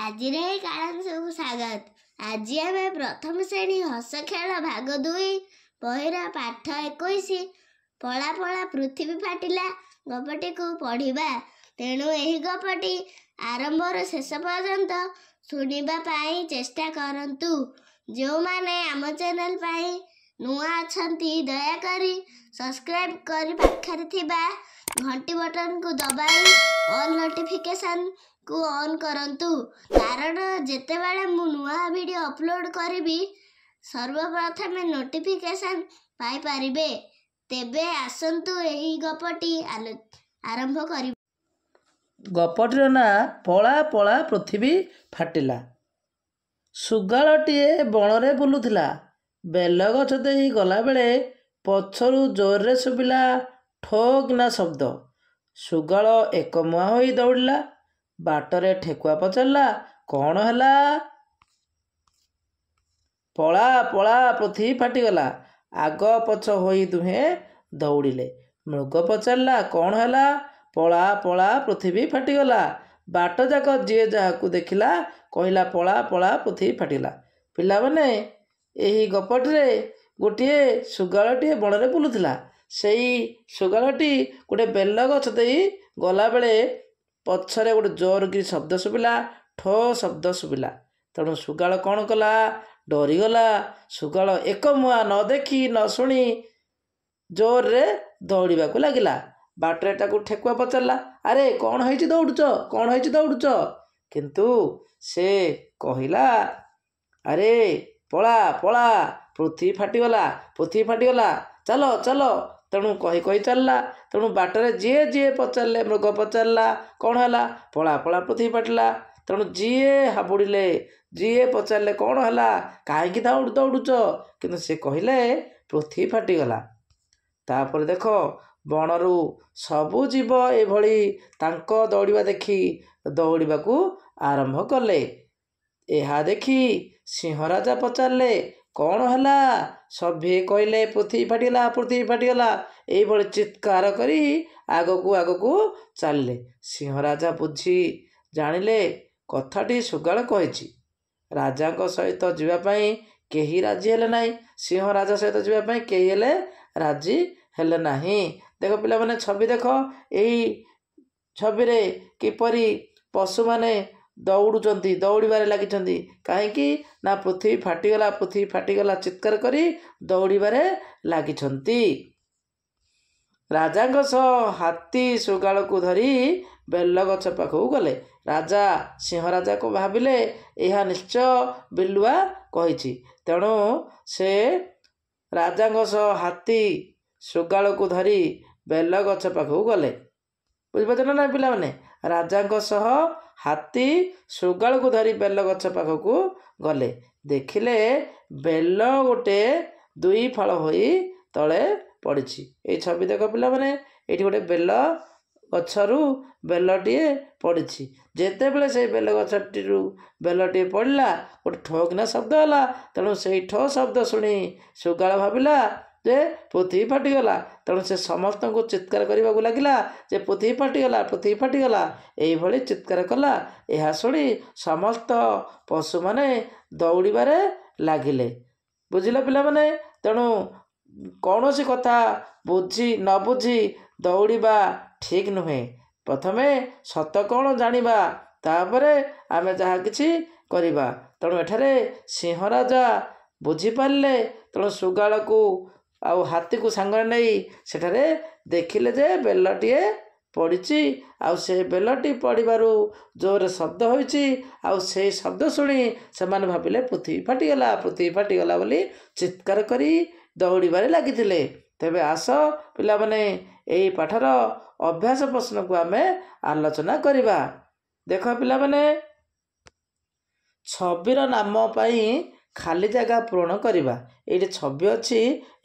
ଆଜିର ଏହି କାଳାଂଶକୁ ସ୍ୱାଗତ। ଆଜି ଆମେ ପ୍ରଥମ ଶ୍ରେଣୀ ହସ ଖେଳ ଭାଗ 2 ବହିର ପାଠ 21 ପଳା ପଳା ପୃଥିବୀ ଫାଟିଲା ଗପଟିକୁ ପଢ଼ିବା। ତେଣୁ ଏହି ଗପଟି ଆରମ୍ଭରୁ ଶେଷ ପର୍ଯ୍ୟନ୍ତ ଶୁଣିବା ପାଇଁ ଚେଷ୍ଟା କରନ୍ତୁ। ଯେଉଁମାନେ ଆମ ଚ୍ୟାନେଲ ପାଇଁ ନୂଆ ଅଛନ୍ତି ଦୟାକରି ସବସ୍କ୍ରାଇବ୍ କରି ପାଖରେ ଥିବା ଘଣ୍ଟି ବଟନକୁ ଦବାଇ ଅଲ୍ ନୋଟିଫିକେସନକୁ ଅନ୍ କରନ୍ତୁ, କାରଣ ଯେତେବେଳେ ମୁଁ ନୂଆ ଭିଡ଼ିଓ ଅପଲୋଡ଼ କରିବି ସର୍ବପ୍ରଥମେ ନୋଟିଫିକେସନ ପାଇପାରିବେ। ତେବେ ଆସନ୍ତୁ ଏହି ଗପଟି ଆରମ୍ଭ କରିବା। ଗପଟିର ନାଁ ପଳା ପଳା ପୃଥିବୀ ଫାଟିଲା। ଶୁଗାଳଟିଏ ବଣରେ ବୁଲୁଥିଲା। ବେଲଗଛ ଦେଇ ଗଲାବେଳେ ପଛରୁ ଜୋରରେ ଶୁଭିଲା ଠୋ କିନା ଶବ୍ଦ। ଶୁଗାଳ ଏକମୁହାଁ ହୋଇ ଦୌଡ଼ିଲା। ବାଟରେ ଠେକୁଆ ପଚାରିଲା, କ'ଣ ହେଲା? ପଳା ପଳା ପୃଥିବୀ ଫାଟିଗଲା। ଆଗ ପଛ ହୋଇ ଦୁହେଁ ଦୌଡ଼ିଲେ। ମୃଗ ପଚାରିଲା, କ'ଣ ହେଲା? ପଳା ପଳା ପୃଥିବୀ ଫାଟିଗଲା। ବାଟଯାକ ଯିଏ ଯାହାକୁ ଦେଖିଲା କହିଲା, ପଳା ପଳା ପୃଥିବୀ ଫାଟିଗଲା। ପିଲାମାନେ, ଏହି ଗପଟିରେ ଗୋଟିଏ ଶୁଗାଳଟିଏ ବଣରେ ବୁଲୁଥିଲା। ସେଇ ଶୁଗାଳଟି ଗୋଟେ ବେଲଗଛ ଦେଇ ଗଲାବେଳେ ପଛରେ ଗୋଟେ ଜୋରକି ଶବ୍ଦ ଶୁଭିଲା, ଠୋ ଶବ୍ଦ ଶୁଭିଲା। ତେଣୁ ଶୁଗାଳ କ'ଣ କଲା? ଡରିଗଲା। ଶୁଗାଳ ଏକମୁହାଁ ନ ଦେଖି ନ ଶୁଣି ଜୋରରେ ଦୌଡ଼ିବାକୁ ଲାଗିଲା। ବାଟରେ ତାକୁ ଠେକୁଆ ପଚାରିଲା, ଆରେ କ'ଣ ହେଇଛି ଦୌଡ଼ୁଛ? କ'ଣ ହେଇଛି ଦୌଡ଼ୁଛ? କିନ୍ତୁ ସେ କହିଲା, ଆରେ ପଳା ପଳା ପୃଥିବୀ ଫାଟିଗଲା, ପୃଥିବୀ ଫାଟିଗଲା, ଚାଲ ଚାଲ। ତେଣୁ କହି କହି ଚାଲିଲା। ତେଣୁ ବାଟରେ ଯିଏ ପଚାରିଲେ, ମୃଗ ପଚାରିଲା, କ'ଣ ହେଲା? ପଳା ପଳା ପୃଥିବୀ ଫାଟିଲା। ତେଣୁ ଯିଏ ହାବୁଡ଼ିଲେ, ଯିଏ ପଚାରିଲେ, କ'ଣ ହେଲା? କାହିଁକି ଦୌଡ଼ୁଛ? କିନ୍ତୁ ସେ କହିଲେ, ପୃଥିବୀ ଫାଟିଗଲା। ତାପରେ ଦେଖ, ବଣରୁ ସବୁ ଜୀବ ଏଭଳି ତାଙ୍କ ଦୌଡ଼ିବା ଦେଖି ଦୌଡ଼ିବାକୁ ଆରମ୍ଭ କଲେ। ଏହା ଦେଖି ସିଂହ ରାଜା ପଚାରିଲେ, କ'ଣ ହେଲା? ସଭିଏ କହିଲେ, ପୃଥିବୀ ଫାଟିଗଲା, ପୃଥିବୀ ଫାଟିଗଲା। ଏଇଭଳି ଚିତ୍କାର କରି ଆଗକୁ ଆଗକୁ ଚାଲିଲେ। ସିଂହ ରାଜା ବୁଝି ଜାଣିଲେ କଥାଟି ଶୁଗାଳ କହିଛି। ରାଜାଙ୍କ ସହିତ ଯିବା ପାଇଁ କେହି ରାଜି ହେଲେ ନାହିଁ। ସିଂହ ରାଜା ସହିତ ଯିବା ପାଇଁ କେହି ହେଲେ ରାଜି ହେଲେ ନାହିଁ। ଦେଖ ପିଲାମାନେ, ଛବି ଦେଖ। ଏହି ଛବିରେ କିପରି ପଶୁମାନେ ଦୌଡ଼ୁଛନ୍ତି, ଦୌଡ଼ିବାରେ ଲାଗିଛନ୍ତି। କାହିଁକି ନା ପୃଥିବୀ ଫାଟିଗଲା, ପୃଥିବୀ ଫାଟିଗଲା ଚିତ୍କାର କରି ଦୌଡ଼ିବାରେ ଲାଗିଛନ୍ତି। ରାଜାଙ୍କ ସହ ହାତୀ ଶୁଗାଳକୁ ଧରି ବେଲଗଛ ପାଖକୁ ଗଲେ। ରାଜା ସିଂହ ରାଜାକୁ ଭାବିଲେ, ଏହା ନିଶ୍ଚୟ ବିଲୁଆ କହିଛି। ତେଣୁ ସେ ରାଜାଙ୍କ ସହ ହାତୀ ଶୁଗାଳକୁ ଧରି ବେଲଗଛ ପାଖକୁ ଗଲେ। ବୁଝିପାରୁଛ ନା ପିଲାମାନେ? ରାଜାଙ୍କ ସହ ହାତୀ ଶୁଗାଳକୁ ଧରି ବେଲଗଛ ପାଖକୁ ଗଲେ। ଦେଖିଲେ ବେଲ ଗୋଟେ 2 ଫାଳ ହୋଇ ତଳେ ପଡ଼ିଛି। ଏଇ ଛବି ଦେଖ ପିଲାମାନେ, ଏଇଠି ଗୋଟେ ବେଲ ଗଛରୁ ବେଲଟିଏ ପଡ଼ିଛି। ଯେତେବେଳେ ସେଇ ବେଲ ଗଛଟିରୁ ବେଲଟିଏ ପଡ଼ିଲା, ଗୋଟେ ଠୋ କିନା ଶବ୍ଦ ହେଲା। ତେଣୁ ସେଇ ଠୋ ଶବ୍ଦ ଶୁଣି ଶୁଗାଳ ଭାବିଲା ଯେ ପୃଥିବୀ ଫାଟିଗଲା। ତେଣୁ ସେ ସମସ୍ତଙ୍କୁ ଚିତ୍କାର କରିବାକୁ ଲାଗିଲା ଯେ ପୃଥିବୀ ଫାଟିଗଲା, ପୃଥିବୀ ଫାଟିଗଲା। ଏଇଭଳି ଚିତ୍କାର କଲା। ଏହା ଶୁଣି ସମସ୍ତ ପଶୁମାନେ ଦୌଡ଼ିବାରେ ଲାଗିଲେ। ବୁଝିଲ ପିଲାମାନେ? ତେଣୁ କୌଣସି କଥା ନ ବୁଝି ଦୌଡ଼ିବା ଠିକ୍ ନୁହେଁ। ପ୍ରଥମେ ସତ କ'ଣ ଜାଣିବା, ତାପରେ ଆମେ ଯାହା କିଛି କରିବା। ତେଣୁ ଏଠାରେ ସିଂହ ରାଜା ବୁଝିପାରିଲେ। ତେଣୁ ଶୁଗାଳକୁ ଆଉ ହାତୀକୁ ସାଙ୍ଗରେ ନେଇ ସେଠାରେ ଦେଖିଲେ ଯେ ବେଲଟିଏ ପଡ଼ିଛି। ଆଉ ସେ ବେଲଟି ପଡ଼ିବାରୁ ଜୋରରେ ଶବ୍ଦ ହୋଇଛି। ଆଉ ସେଇ ଶବ୍ଦ ଶୁଣି ସେମାନେ ଭାବିଲେ ପୃଥିବୀ ଫାଟିଗଲା, ପୃଥିବୀ ଫାଟିଗଲା ବୋଲି ଚିତ୍କାର କରି ଦୌଡ଼ିବାରେ ଲାଗିଥିଲେ। ତେବେ ଆସ ପିଲାମାନେ, ଏହି ପାଠର ଅଭ୍ୟାସ ପ୍ରଶ୍ନକୁ ଆମେ ଆଲୋଚନା କରିବା। ଦେଖ ପିଲାମାନେ, ଛବିର ନାମ ପାଇଁ ଖାଲି ଜାଗା ପୂରଣ କରିବା। ଏଇଠି ଛବି ଅଛି,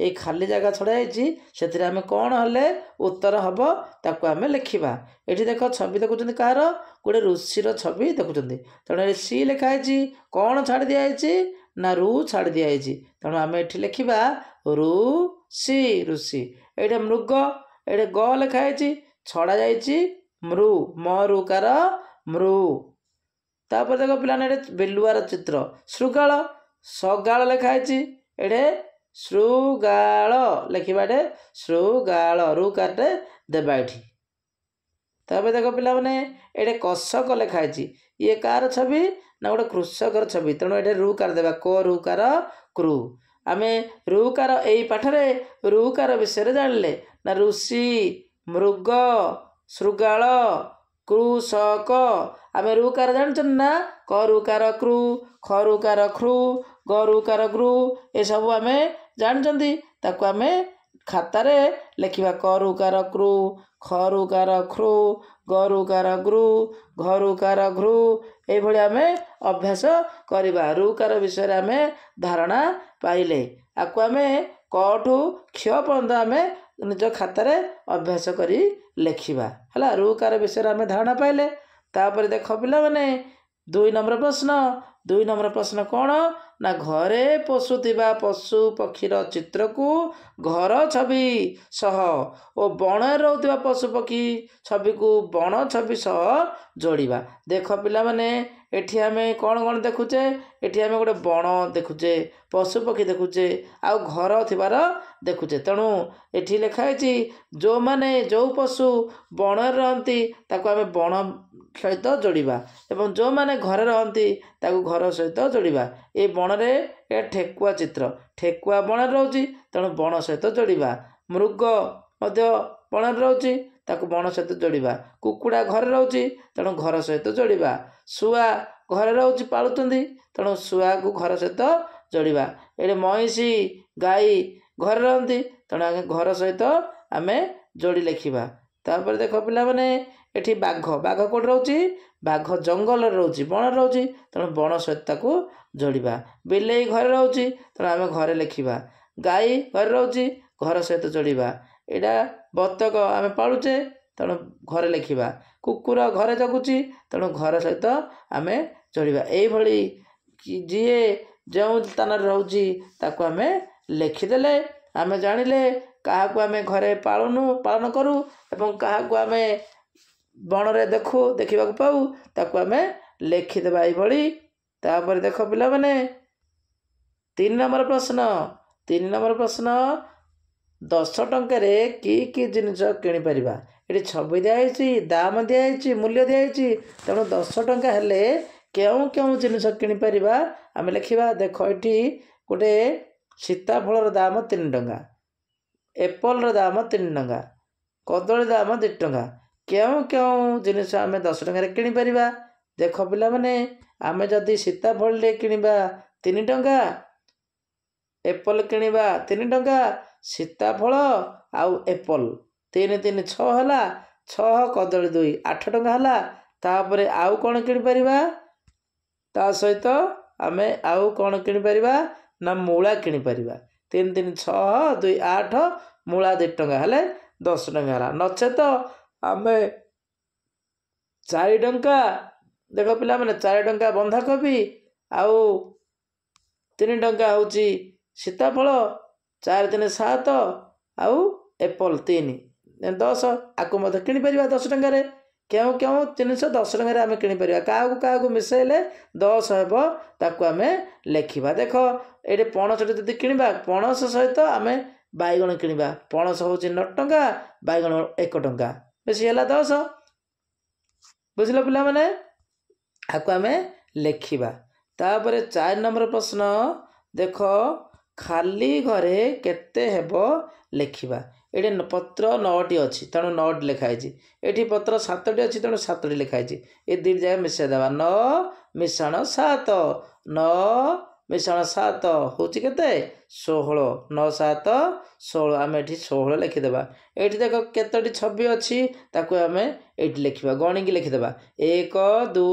ଏଇ ଖାଲି ଜାଗା ଛଡ଼ା ହେଇଛି। ସେଥିରେ ଆମେ କ'ଣ ହେଲେ ଉତ୍ତର ହେବ ତାକୁ ଆମେ ଲେଖିବା। ଏଠି ଦେଖ ଛବି ଦେଖୁଛନ୍ତି କାହାର? ଗୋଟେ ଋଷିର ଛବି ଦେଖୁଛନ୍ତି। ତେଣୁ ଏଠି ସି ଲେଖା ହେଇଛି। କ'ଣ ଛାଡ଼ି ଦିଆହେଇଛି? ନା ରୁ ଛାଡ଼ି ଦିଆହେଇଛି। ତେଣୁ ଆମେ ଏଠି ଲେଖିବା ଋଷି, ଋଷି। ଏଇଠି ମୃଗ, ଏଇଠି ଗ ଲେଖା ହେଇଛି, ଛଡ଼ା ଯାଇଛି ମୃ, ମ ରୁକାର ମୃ। ତାପରେ ଦେଖ ପିଲାମାନେ ଏଠି ବିଲୁଆର ଚିତ୍ର ଶୃଗାଳ ସଗାଳ ଲେଖା ହେଇଛି ଏଠି ଶୃଗାଳ ଲେଖିବା ଏଠି ଶୃଗାଳ ରୁକାରଟେ ଦେବା ଏଠି। ତାପରେ ଦେଖ ପିଲାମାନେ ଏଠି କଷକ ଲେଖା ହେଇଛି ଇଏ କାହାର ଛବି ନା ଗୋଟେ କୃଷକର ଛବି ତେଣୁ ଏଠି ରୁକାର ଦେବା କ ରୁକାର କ୍ରୁ। ଆମେ ରୁକାର ଏଇ ପାଠରେ ରୁକାର ବିଷୟରେ ଜାଣିଲେ ନା ଋଷି ମୃଗ ଶୃଗାଳ କୃଷକ। ଆମେ ରୁକାର ଜାଣିଛନ୍ତି ନା କ ରୁକାର କ୍ରୁ ଖ ରୁକାର ଖ୍ରୁ ଗ ରୁକାର ଗ୍ରୁ ଏସବୁ ଆମେ ଜାଣିଛନ୍ତି ତାକୁ ଆମେ ଖାତାରେ ଲେଖିବା କ ରୁକାର କ୍ରୁ ଖ ରୁକାର ଖ୍ରୁ ଗ ରୁକାର ଗ୍ରୁ ଘ ରୁକାର ଘୃ ଏଇଭଳି ଆମେ ଅଭ୍ୟାସ କରିବା। ରୁକାର ବିଷୟରେ ଆମେ ଧାରଣା ପାଇଲେ ଆକୁ ଆମେ କଠୁ କ୍ଷ ପର୍ଯ୍ୟନ୍ତ ଆମେ ନିଜ ଖାତାରେ ଅଭ୍ୟାସ କରି ଲେଖିବା ହେଲା। ରୁକାର ବିଷୟରେ ଆମେ ଧାରଣା ପାଇଲେ। ତାପରେ ଦେଖ ପିଲାମାନେ 2 ନମ୍ବର ପ୍ରଶ୍ନ। 2 ନମ୍ବର ପ୍ରଶ୍ନ କ'ଣ ନା ଘରେ ପୋଷୁଥିବା ପଶୁ ପକ୍ଷୀର ଚିତ୍ରକୁ ଘର ଛବି ସହ ଓ ବଣରେ ରହୁଥିବା ପଶୁ ପକ୍ଷୀ ଛବିକୁ ବଣ ଛବି ସହ ଯୋଡ଼ିବା। ଦେଖ ପିଲାମାନେ ଏଠି ଆମେ କ'ଣ କ'ଣ ଦେଖୁଛେ ଏଠି ଆମେ ଗୋଟେ ବଣ ଦେଖୁଛେ ପଶୁପକ୍ଷୀ ଦେଖୁଛେ ଆଉ ଘର ଥିବାର ଦେଖୁଛେ ତେଣୁ ଏଠି ଲେଖା ହେଇଛି ଯେଉଁମାନେ ଯେଉଁ ପଶୁ ବଣରେ ରହନ୍ତି ତାକୁ ଆମେ ବଣ ସହିତ ଯୋଡ଼ିବା ଏବଂ ଯେଉଁମାନେ ଘରେ ରହନ୍ତି ତାକୁ ଘର ସହିତ ଯୋଡ଼ିବା। ଏ ବଣରେ ଏ ଠେକୁଆ ଚିତ୍ର ଠେକୁଆ ବଣରେ ରହୁଛି ତେଣୁ ବଣ ସହିତ ଯୋଡ଼ିବା। ମୃଗ ମଧ୍ୟ ବଣରେ ରହୁଛି ତାକୁ ବଣ ସହିତ ଯୋଡ଼ିବା। କୁକୁଡ଼ା ଘରେ ରହୁଛି ତେଣୁ ଘର ସହିତ ଯୋଡ଼ିବା। ଶୁଆ ଘରେ ରହୁଛି ପାଳୁଛନ୍ତି ତେଣୁ ଶୁଆକୁ ଘର ସହିତ ଯୋଡ଼ିବା। ଏଠି ମଇଁଷି ଗାଈ ଘରେ ରହନ୍ତି ତେଣୁ ଆମେ ଘର ସହିତ ଆମେ ଯୋଡ଼ି ଲେଖିବା। ତାପରେ ଦେଖ ପିଲାମାନେ ଏଠି ବାଘ କେଉଁଠି ରହୁଛି ବାଘ ଜଙ୍ଗଲରେ ରହୁଛି ବଣରେ ରହୁଛି ତେଣୁ ବଣ ସହିତ ତାକୁ ଯୋଡ଼ିବା। ବିଲେଇ ଘରେ ରହୁଛି ତେଣୁ ଆମେ ଘରେ ଲେଖିବା। ଗାଈ ଘରେ ରହୁଛି ଘର ସହିତ ଯୋଡ଼ିବା। ଏଇଟା ବତକ ଆମେ ପାଳୁଛେ ତେଣୁ ଘରେ ଲେଖିବା। କୁକୁର ଘରେ ଜଗୁଛି ତେଣୁ ଘର ସହିତ ଆମେ ଯୋଡ଼ିବା। ଏଇଭଳି ଯିଏ ଯେଉଁ ସ୍ଥାନରେ ରହୁଛି ତାକୁ ଆମେ ଲେଖିଦେଲେ ଆମେ ଜାଣିଲେ କାହାକୁ ଆମେ ଘରେ ପାଳନ କରୁ ଏବଂ କାହାକୁ ଆମେ ବଣରେ ଦେଖିବାକୁ ପାଉ ତାକୁ ଆମେ ଲେଖିଦେବା ଏଇଭଳି। ତାପରେ ଦେଖ ପିଲାମାନେ 3 ନମ୍ବର ପ୍ରଶ୍ନ। 3 ନମ୍ବର ପ୍ରଶ୍ନ 10 ଟଙ୍କାରେ କି ଜିନିଷ କିଣିପାରିବା। ଏଠି ଛବି ଦିଆହେଇଛି ଦାମ ଦିଆହେଇଛି ମୂଲ୍ୟ ଦିଆହେଇଛି ତେଣୁ 10 ଟଙ୍କା ହେଲେ କେଉଁ କେଉଁ ଜିନିଷ କିଣିପାରିବା ଆମେ ଲେଖିବା। ଦେଖ ଏଠି ଗୋଟେ ସୀତାଫଳର ଦାମ 3 ଟଙ୍କା ଏପଲର ଦାମ 3 ଟଙ୍କା କଦଳୀ ଦାମ 2 ଟଙ୍କା କେଉଁ କେଉଁ ଜିନିଷ ଆମେ 10 ଟଙ୍କାରେ କିଣିପାରିବା। ଦେଖ ପିଲାମାନେ ଆମେ ଯଦି ସୀତାଫଳଟେ କିଣିବା 3 ଟଙ୍କା ଏପଲ କିଣିବା 3 ଟଙ୍କା ସୀତାଫଳ ଆଉ ଏପଲ 3 3 6 ହେଲା 6 କଦଳୀ 2 8 ଟଙ୍କା ହେଲା। ତାପରେ ଆଉ କ'ଣ କିଣିପାରିବା ତା ସହିତ ଆମେ ଆଉ କ'ଣ କିଣିପାରିବା ନା ମୂଳା କିଣିପାରିବା। 3 3 6 2 8 ମୂଳା 2 ଟଙ୍କା ହେଲେ 10 ଟଙ୍କା ହେଲା। ନଚେତ ଆମେ 4 ଟଙ୍କା ଦେଖ ପିଲାମାନେ 4 ଟଙ୍କା ବନ୍ଧାକୋବି ଆଉ 3 ଟଙ୍କା ହେଉଛି ସୀତାଫଳ 4 3 7 ଆଉ ଏପଲ 3 10 ଆକୁ ମଧ୍ୟ କିଣିପାରିବା 10 ଟଙ୍କାରେ। କେଉଁ କେଉଁ ଜିନିଷ 10 ଟଙ୍କାରେ ଆମେ କିଣିପାରିବା କାହାକୁ ମିଶାଇଲେ 10 ହେବ ତାକୁ ଆମେ ଲେଖିବା। ଦେଖ ଏଠି ପଣସଟେ ଯଦି କିଣିବା ପଣସ ସହିତ ଆମେ ବାଇଗଣ କିଣିବା। ପଣସ ହେଉଛି 9 ଟଙ୍କା ବାଇଗଣ 1 ଟଙ୍କା ବେଶୀ ହେଲା 10 ବୁଝିଲ ପିଲାମାନେ ଆକୁ ଆମେ ଲେଖିବା। ତାପରେ 4 ନମ୍ବର ପ୍ରଶ୍ନ ଦେଖ ଖାଲି ଘରେ କେତେ ହେବ ଲେଖିବା। ଏଠି ପତ୍ର 9ଟି ଅଛି ତେଣୁ 9ଟି ଲେଖା ହେଇଛି। ଏଠି ପତ୍ର 7ଟି ଅଛି ତେଣୁ 7ଟି ଲେଖା ହେଇଛି। ଏ 2ଟି ଜାଗା ମିଶାଇ ଦେବା 9 ମିଶାଣ 7 9 ମିଶାଣ 7 ହେଉଛି କେତେ 16 9 7 16 ଆମେ ଏଠି 16 ଲେଖିଦେବା। ଏଠି ଦେଖ କେତୋଟି ଛବି ଅଛି ତାକୁ ଆମେ ଏଇଠି ଲେଖିବା ଗଣିକି ଲେଖିଦେବା 1 2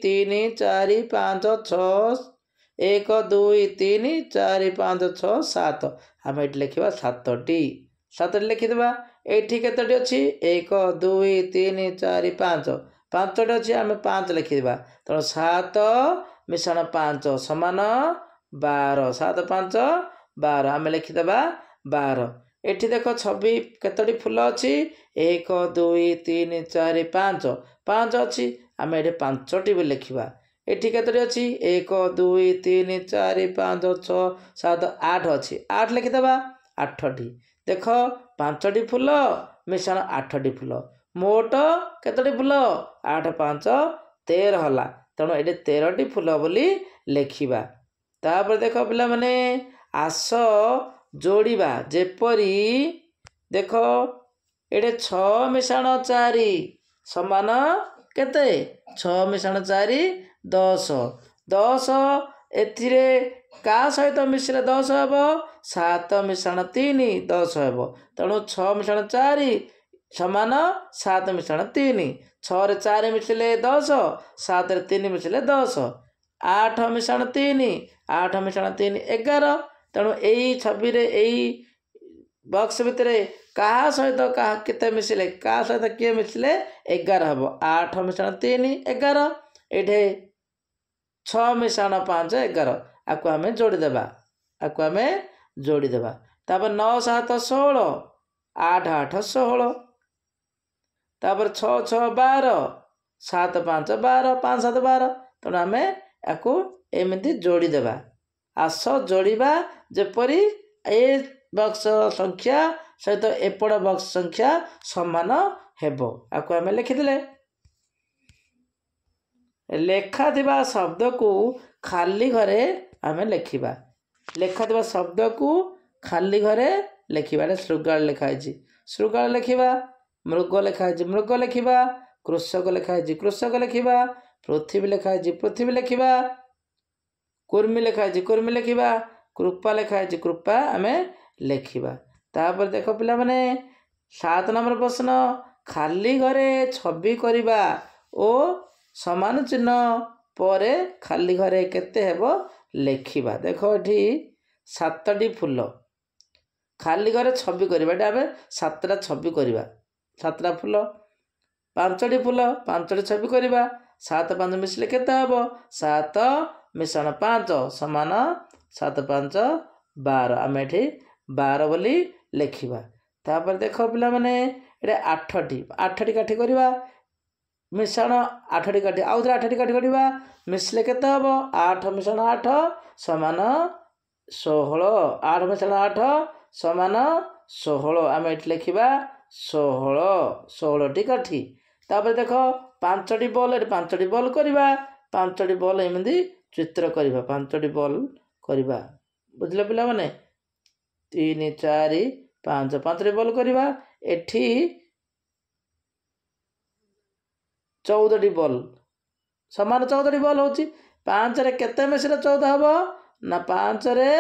3 4 5 6 1 2 3 4 5 6 7 ଆମେ ଏଠି ଲେଖିବା 7ଟି ଲେଖିଦେବା। ଏଇଠି କେତୋଟି ଅଛି 1 2 3 4 5 5ଟି ଅଛି ଆମେ 5 ଲେଖିଦେବା ତେଣୁ 7 ମିଶାଣ 5 ସମାନ 12 7 5 12 ଆମେ ଲେଖିଦେବା 12। ଏଠି ଦେଖ ଛବି କେତୋଟି ଫୁଲ ଅଛି 1 2 3 4 5 5 ଅଛି ଆମେ ଏଠି 5ଟି ବି ଲେଖିବା। ଏଠି କେତୋଟି ଅଛି 1 2 3 4 5 6 7 8 ଅଛି 8 ଲେଖିଦେବା 8ଟି। ଦେଖ 5ଟି ଫୁଲ ମିଶାଣ 8ଟି ଫୁଲ ମୋଟ କେତୋଟି ଫୁଲ 8 5 13 ହେଲା। ତେଣୁ ଏଠି 13ଟି ଫୁଲ ବୋଲି ଲେଖିବା। ତାପରେ ଦେଖ ପିଲାମାନେ ଆସ ଯୋଡ଼ିବା ଯେପରି ଦେଖ ଏଠି 6 ମିଶାଣ 4 ସମାନ କେତେ 6 ମିଶାଣ 4 10 10 ଏଥିରେ କାହା ସହିତ ମିଶିଲେ 10 ହେବ 7 ମିଶାଣ 3 10 ହେବ। ତେଣୁ 6 ମିଶାଣ 4 ସମାନ 7 ମିଶାଣ 3 6ରେ 4 ମିଶିଲେ 10 7ରେ 3 ମିଶିଲେ 10 8 ମିଶାଣ 3 8 ମିଶାଣ 3 11। ତେଣୁ ଏଇ ଛବିରେ ଏଇ ବକ୍ସ ଭିତରେ କାହା ସହିତ କାହା କେତେ ମିଶିଲେ କାହା ସହିତ କିଏ ମିଶିଲେ 11 ହେବ 8 ମିଶାଣ 3 11। ଏଠି 6 ମିଶାଣ 5 11 ଆକୁ ଆମେ ଯୋଡ଼ିଦେବା ତାପରେ 9 7 16 8 8 16 ତାପରେ 6 6 12 7 5 12 5 7 12। ତେଣୁ ଆମେ ୟାକୁ ଏମିତି ଯୋଡ଼ିଦେବା। ଆସ ଯୋଡ଼ିବା ଯେପରି ଏ ବକ୍ସ ସଂଖ୍ୟା ସହିତ ଏପଟ ବକ୍ସ ସଂଖ୍ୟା ସମାନ ହେବ। ଆକୁ ଆମେ ଲେଖିଦେଲେ ଲେଖାଥିବା ଶବ୍ଦକୁ ଖାଲି ଘରେ ଆମେ ଲେଖିବା। ଲେଖାଥିବା ଶବ୍ଦକୁ ଖାଲି ଘରେ ଲେଖିବା। ଏଟା ଶୃଗାଳ ଲେଖା ହେଇଛି ଶୃଗାଳ ଲେଖିବା। ମୃଗ ଲେଖା ହେଇଛି ମୃଗ ଲେଖିବା। କୃଷକ ଲେଖା ହେଇଛି କୃଷକ ଲେଖିବା। ପୃଥିବୀ ଲେଖା ହେଇଛି ପୃଥିବୀ ଲେଖିବା। କୁର୍ମୀ ଲେଖା ହେଇଛି କୁର୍ମୀ ଲେଖିବା। କୃପା ଲେଖା ହେଇଛି କୃପା ଆମେ ଲେଖିବା। ତାପରେ ଦେଖ ପିଲାମାନେ 7 ନମ୍ବର ପ୍ରଶ୍ନ ଖାଲି ଘରେ ଛବି କରିବା ଓ ସମାନ ଚିହ୍ନ ପରେ ଖାଲି ଘରେ କେତେ ହେବ ଲେଖିବା। ଦେଖ ଏଠି 7ଟି ଫୁଲ ଖାଲି ଘରେ ଛବି କରିବା। ଏଠି ଆମେ 7ଟା ଛବି କରିବା 7ଟା ଫୁଲ 5ଟି ଫୁଲ 5ଟି ଛବି କରିବା। 7 5 ମିଶିଲେ କେତେ ହେବ 7 ମିଶାଣ 5 ସମାନ 7 5 12 ଆମେ ଏଠି 12 ବୋଲି ଲେଖିବା। ତାପରେ ଦେଖ ପିଲାମାନେ ଏଟା 8ଟି କାଠି କରିବା ମିଶାଣ 8ଟି କାଠି ଆଉ ଥରେ 8ଟି କାଠି କରିବା ମିଶିଲେ କେତେ ହେବ 8 ମିଶାଣ 8 ସମାନ 16 8 ମିଶାଣ 8 ସମାନ 16 ଆମେ ଏଠି ଲେଖିବା 16ଟି କାଠି। ତାପରେ ଦେଖ 5ଟି ବଲ୍ ଏଠି 5ଟି ବଲ୍ କରିବା 5ଟି ବଲ୍ ଏମିତି ଚିତ୍ର କରିବା 5ଟି ବଲ୍ କରିବା ବୁଝିଲେ ପିଲାମାନେ 3 4 5 5ଟି ବଲ୍ କରିବା। ଏଠି 14ଟି ବଲ୍ ସମାନ 14ଟି ବଲ୍ ହେଉଛି 5ରେ କେତେ ମିଶିଲେ 14 ହେବ ନା 5ରେ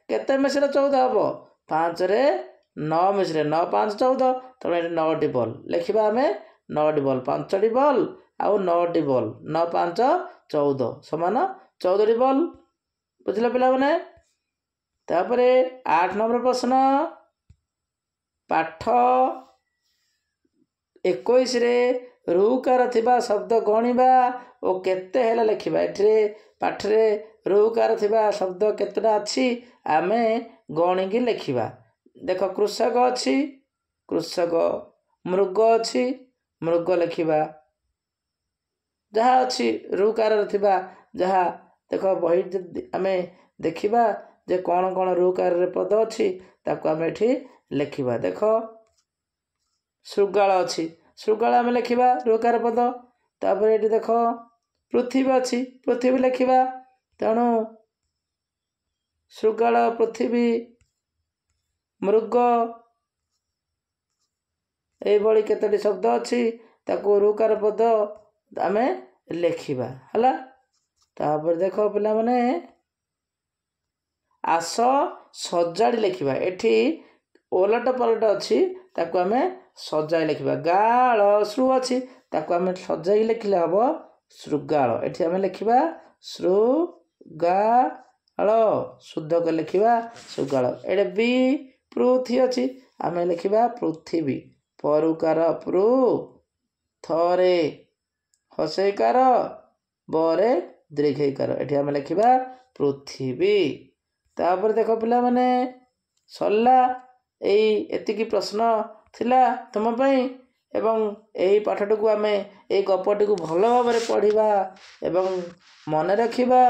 କେତେ ମିଶିଲେ 14 ହେବ 5ରେ 9 ମିଶିଲେ 9 5 14। ତେଣୁ ଏଠି 9ଟି ବଲ୍ ଲେଖିବା ଆମେ 9ଟି ବଲ୍ 5ଟି ବଲ୍ ଆଉ 9ଟି ବଲ୍ 9 5 14 ସମାନ 14ଟି ବଲ୍ ବୁଝିଲେ ପିଲାମାନେ। ତାପରେ 8 ନମ୍ବର ପ୍ରଶ୍ନ ପାଠ 21ରେ ଋକାର ଥିବା ଶବ୍ଦ ଗଣିବା ଓ କେତେ ହେଲା ଲେଖିବା। ଏଠିରେ ପାଠରେ ଋକାର ଥିବା ଶବ୍ଦ କେତେଟା ଅଛି ଆମେ ଗଣିକି ଲେଖିବା। ଦେଖ କୃଷକ ଅଛି କୃଷକ ମୃଗ ଅଛି ମୃଗ ଲେଖିବା। ଯାହା ଅଛି ଋକାରରେ ଥିବା ଯାହା ଦେଖ ବହି ଆମେ ଦେଖିବା ଯେ କ'ଣ କ'ଣ ଋକାରରେ ପଦ ଅଛି ତାକୁ ଆମେ ଏଠି ଲେଖିବା। ଦେଖ ଶୃଗାଳ ଅଛି ଶୃଗାଳ ଆମେ ଲେଖିବା ଋକାର ପଦ। ତାପରେ ଏଠି ଦେଖ ପୃଥିବୀ ଅଛି ପୃଥିବୀ ଲେଖିବା। ତେଣୁ ଶୃଗାଳ ପୃଥିବୀ ମୃଗ ଏଇଭଳି କେତୋଟି ଶବ୍ଦ ଅଛି ତାକୁ ଋକାର ପଦ ଆମେ ଲେଖିବା ହେଲା। ତାପରେ ଦେଖ ପିଲାମାନେ ଆସ ସଜାଡ଼ି ଲେଖିବା। ଏଠି ଓଲଟ ପଲଟ ଅଛି ତାକୁ ଆମେ ସଜାଇ ଲେଖିବା। ଗାଳ ଶ୍ରୁ ଅଛି ତାକୁ ଆମେ ସଜାଇ ଲେଖିଲେ ହେବ ଶୃଗାଳ। ଏଠି ଆମେ ଲେଖିବା ଶୃଗାଳ ଶୁଦ୍ଧ କରି ଲେଖିବା ଶୃଗାଳ। ଏଠି ବି ପୃଥି ଅଛି ଆମେ ଲେଖିବା ପୃଥିବୀ। ପରୁକାର ପୃ ଥରେ ହସେଇକାର ବରେ ଦୀର୍ଘଇକାର ଏଠି ଆମେ ଲେଖିବା ପୃଥିବୀ। ତାପରେ ଦେଖ ପିଲାମାନେ ସରିଲା ଏତିକି ପ୍ରଶ୍ନ ଥିଲା ତୁମ ପାଇଁ। ଏବଂ ଏହି ପାଠଟିକୁ ଆମେ ଏହି ଗପଟିକୁ ଭଲ ଭାବରେ ପଢ଼ିବା ଏବଂ ମନେ ରଖିବା।